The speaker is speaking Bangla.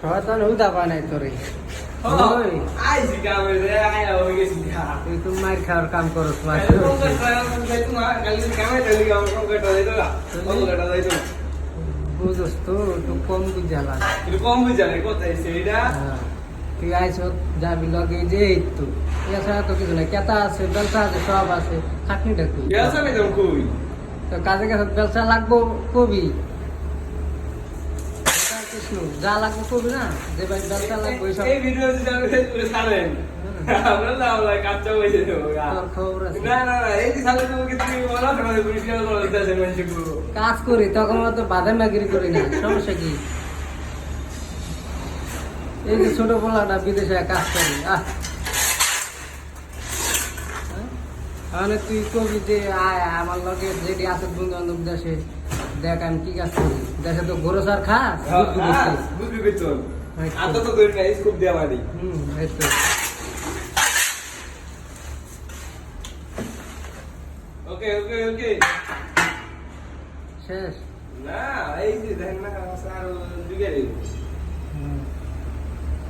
শয়তান হুদা বানাই তোরে ওই আইছি কামে রে আয়া হই গেছি তুই তো মার খাওয়ার কাম করস মার বুঝস তো একটু কম বুঝালা তুই আইস যাবি লগে যে এই তো এছাড়া তো কিছু নাই কেতা আছে ব্যবসা আছে সব আছে খাটনিটা তুই তো কাজে কাছে ব্যবসা লাগবো কবি যা লাগবে কবি না যে ভাই ব্যবসা লাগবে সব তোর খবর আছে কাজ করি তখন তো বাদাম মাগিরি করি না সমস্যা কি এই যে ছোট পোলাটা বিদেশে কাজ করি তাহলে তুই কবি যে আয় আমার লগে যেটি আছে বন্ধু বান্ধব দেশে দেখ আমি কি কাজ করি দেশে তো গরু সার খাস ওকে ওকে ওকে শেষ না এই যে দেখ না স্যার দিকে